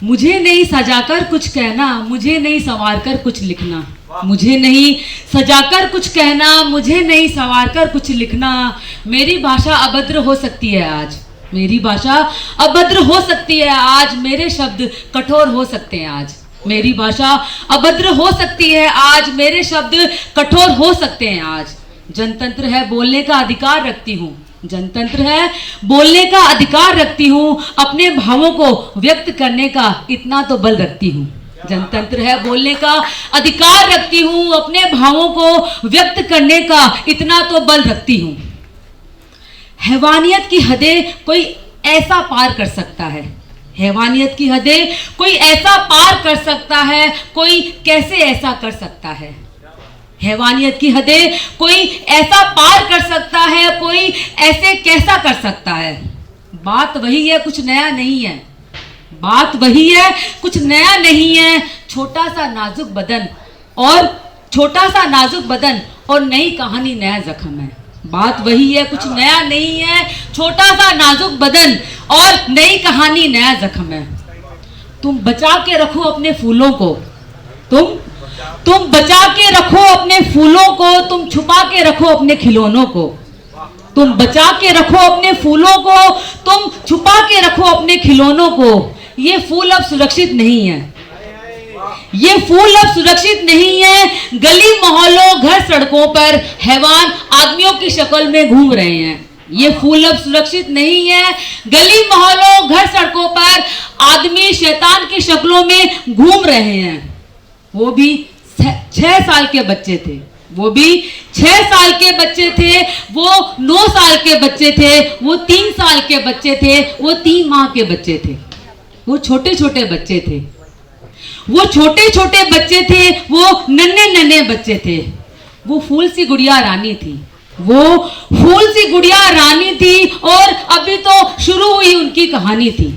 मुझे नहीं सजाकर कुछ कहना, मुझे नहीं संवारकर कुछ लिखना, मुझे नहीं सजाकर कुछ कहना, मुझे नहीं संवारकर कुछ लिखना। मेरी भाषा अभद्र हो सकती है आज, मेरी भाषा अभद्र हो सकती है आज, मेरे शब्द कठोर हो सकते हैं आज। मेरी भाषा अभद्र हो सकती है आज, मेरे शब्द कठोर हो सकते हैं आज। जनतंत्र है, बोलने का अधिकार रखती हूँ, जनतंत्र है, बोलने का अधिकार रखती हूँ, अपने भावों को व्यक्त करने का इतना तो बल रखती हूँ। जनतंत्र है, बोलने का अधिकार रखती हूँ, अपने भावों को व्यक्त करने का इतना तो बल रखती हूँ। हैवानियत की हदें कोई ऐसा पार कर सकता है, हैवानियत की हदें कोई ऐसा पार कर सकता है, कोई कैसे ऐसा कर सकता है। हैवानियत की हदें कोई ऐसा पार कर सकता है, कोई ऐसे कैसा कर सकता है। बात वही है, कुछ नया नहीं है, बात वही है, कुछ नया नहीं है। छोटा सा नाजुक बदन और छोटा सा नाजुक बदन और नई कहानी नया जख्म है। बात वही है, कुछ नया नहीं है, छोटा सा नाजुक बदन और नई कहानी नया जख्म है। तुम बचा के रखो अपने फूलों को, तुम बचा के रखो अपने फूलों को, तुम छुपा के रखो अपने खिलौनों को। तुम बचा के रखो अपने फूलों को, तुम छुपा के रखो अपने खिलौनों को। ये फूल अब सुरक्षित नहीं है, ये फूल अब सुरक्षित नहीं है। गली मोहल्लों घर सड़कों पर हैवान आदमियों की शक्ल में घूम रहे हैं। ये फूल अब सुरक्षित नहीं है। गली मोहल्लों घर सड़कों पर आदमी शैतान की शक्लों में घूम रहे हैं। वो भी 6 साल के बच्चे थे, वो भी 6 साल के बच्चे थे, वो 9 साल के बच्चे थे, वो 3 साल के बच्चे थे, वो 3 माह के बच्चे थे। वो छोटे छोटे बच्चे थे, वो छोटे छोटे बच्चे थे, वो नन्हे नन्हे बच्चे थे। वो फूल सी गुड़िया रानी थी, वो फूल सी गुड़िया रानी थी और अभी तो शुरू हुई उनकी कहानी थी।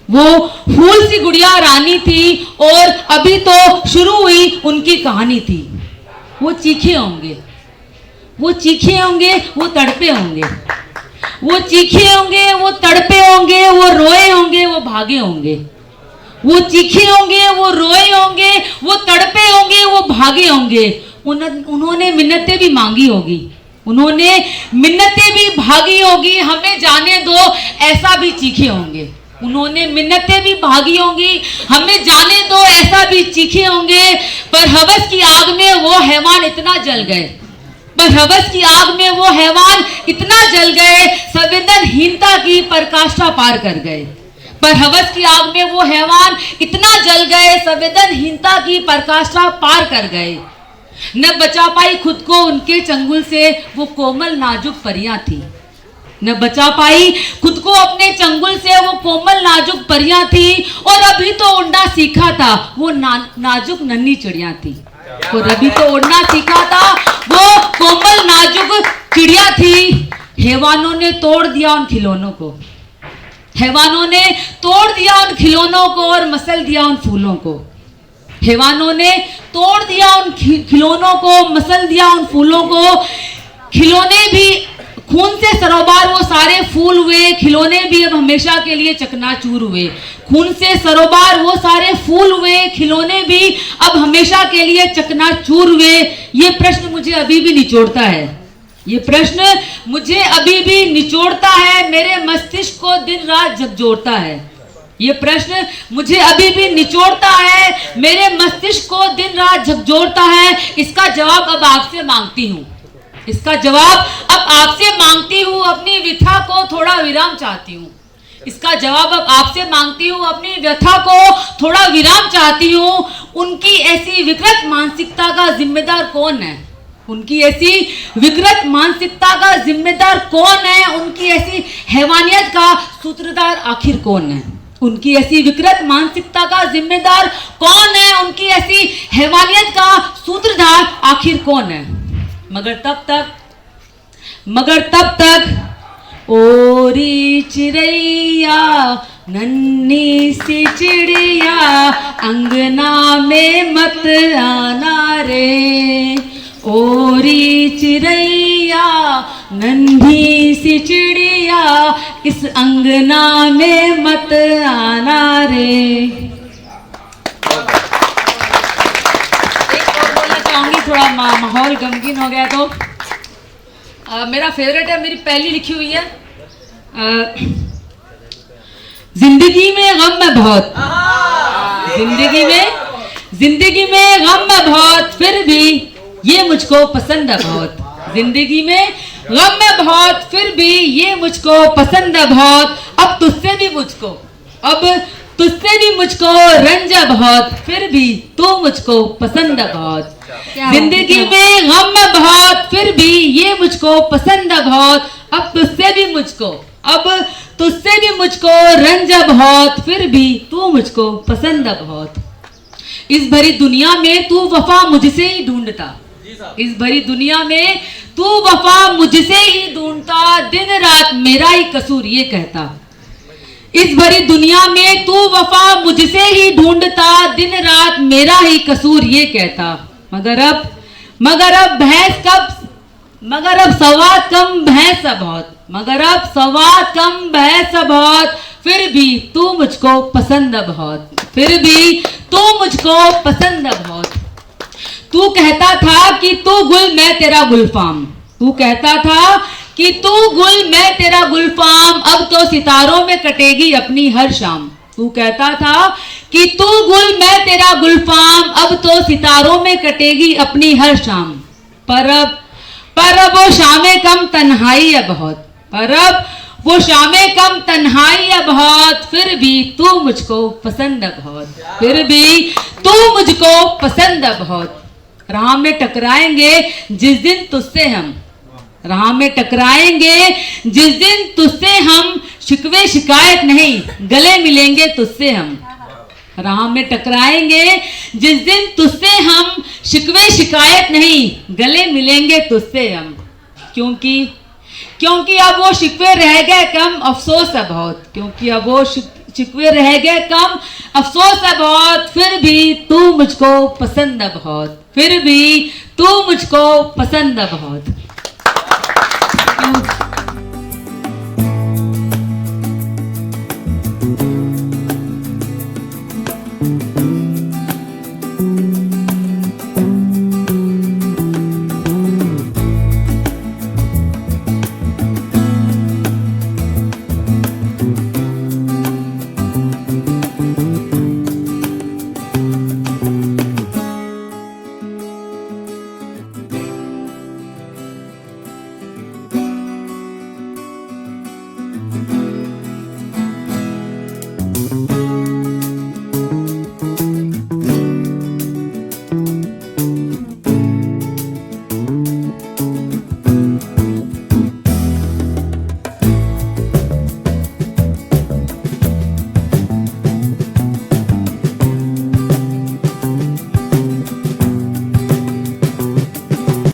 वो फूल सी गुड़िया रानी थी और अभी तो शुरू हुई उनकी कहानी थी। वो चीखे होंगे, वो चीखे होंगे, वो तड़पे होंगे, वो चीखे होंगे, वो तड़पे होंगे, वो रोए होंगे, वो भागे होंगे। वो चीखे होंगे, वो रोए होंगे, वो तड़पे होंगे, वो भागे होंगे। उन्होंने मिन्नतें भी मांगी होगी, उन्होंने मिन्नतें भी भागी होगी, हमें जाने दो ऐसा भी चीखे होंगे। उन्होंने मिन्नतें भी भागी होंगी, हमें जाने दो ऐसा भी चीखे होंगे। पर हवस की आग में वो हैवान इतना जल गए, पर हवस की आग में वो हैवान इतना जल गए, संवेदनहीनता की पराकाष्ठा पार कर गए। पर हवस की आग में वो हैवान इतना जल गए, संवेदनहीनता की पराकाष्ठा पार कर गए। न बचा पाई खुद को उनके चंगुल से वो कोमल नाजुक परियां थी, न बचा पाई खुद को अपने चंगुल से वो कोमल नाजुक परियां थी। और अभी तो उड़ना सीखा था वो नाजुक नन्ही चिड़िया थी, और अभी तो उड़ना सीखा था वो कोमल नाजुक चिड़िया थी। हैवानों ने तोड़ दिया उन खिलौनों को, हैवानों ने तोड़ दिया उन खिलौनों को और मसल दिया उन फूलों को। हैवानों ने तोड़ दिया उन खिलौनों को, मसल दिया उन फूलों को। खिलौने भी खून से सरोबार वो सारे फूल हुए, खिलौने भी अब हमेशा के लिए चकनाचूर हुए। खून से सरोबार वो सारे फूल हुए, खिलौने भी अब हमेशा के लिए चकनाचूर हुए। ये प्रश्न मुझे अभी भी निचोड़ता है, ये प्रश्न मुझे अभी भी निचोड़ता है, मेरे मस्तिष्क को दिन रात झकझोरता है। ये प्रश्न मुझे अभी भी निचोड़ता है, मेरे मस्तिष्क को दिन रात झकझोरता है। इसका जवाब अब आपसे मांगती हूँ, इसका जवाब अब आपसे मांगती हूँ। अपनी व्यथा को थोड़ा विराम चाहती हूँ, इसका जवाब अब आपसे मांगती हूँ। अपनी व्यथा को थोड़ा विराम चाहती हूँ। उनकी ऐसी विकृत मानसिकता का जिम्मेदार कौन है? उनकी ऐसी विकृत मानसिकता का जिम्मेदार कौन है? उनकी ऐसी हैवानियत का सूत्रधार आखिर कौन है? उनकी ऐसी विकृत मानसिकता का जिम्मेदार कौन है? उनकी ऐसी हैवानियत का सूत्रधार आखिर कौन है? मगर तब तक ओरी चिड़ैया नन्ही सी चिड़िया अंगना में मत आना रे। ओरी चिड़ैया नन्ही सी चिड़िया इस अंगना में मत आना रे। थोड़ा माहौल गमगीन हो गया तो मेरा फेवरेट है, मेरी पहली लिखी हुई है, जिंदगी में गम में बहुत, जिंदगी में गम में बहुत, फिर भी ये मुझको पसंद है बहुत। जिंदगी में गम में बहुत, फिर भी ये मुझको पसंद है बहुत। अब तुझसे भी मुझको रंज है बहुत, फिर भी तू मुझको पसंद है बहुत। जिंदगी में गम में बहुत, फिर भी ये मुझको पसंद है बहुत। अब तुझसे भी मुझको रंज है बहुत, फिर भी तू मुझको पसंद है बहुत। इस भरी दुनिया में तू वफा मुझसे ही ढूंढता, इस भरी दुनिया में तू वफा मुझसे ही ढूंढता, दिन रात मेरा ही कसूर ये कहता। इस भरी दुनिया में तू वफा मुझसे ही ढूंढता, दिन रात मेरा ही कसूर ये कहता। मगर अब सवाद कम भैंस बहुत, मगर अब सवाद कम भैंस बहुत, फिर भी तू मुझको पसंद है बहुत, फिर भी तू मुझको पसंद है बहुत। तू कहता था कि तू गुल मैं तेरा गुलफाम, तू कहता था कि तू गुल मैं तेरा गुलफाम, अब तो सितारों में कटेगी अपनी हर शाम। तू कहता था कि तू गुल मैं तेरा गुलफाम, अब तो सितारों में कटेगी अपनी हर शाम। पर अब वो शामें कम तन्हाई है बहुत, पर अब वो शामें कम तन्हाई है बहुत, फिर भी तू मुझको पसंद है बहुत, फिर भी तू मुझको पसंद है बहुत। राह में टकराएंगे जिस दिन तुझसे हम, राह में टकराएंगे जिस दिन तुझसे हम, शिकवे शिकायत नहीं गले मिलेंगे तुझसे हम। राह में टकराएंगे जिस दिन तुझसे हम, शिकवे शिकायत नहीं गले मिलेंगे तुझसे हम। क्योंकि अब वो शिकवे रह गए कम, अफसोस है बहुत, क्योंकि अब वो शिकवे रह गए कम, अफसोस है बहुत, फिर भी तू मुझको पसंद है बहुत, फिर भी तू मुझको पसंद है बहुत।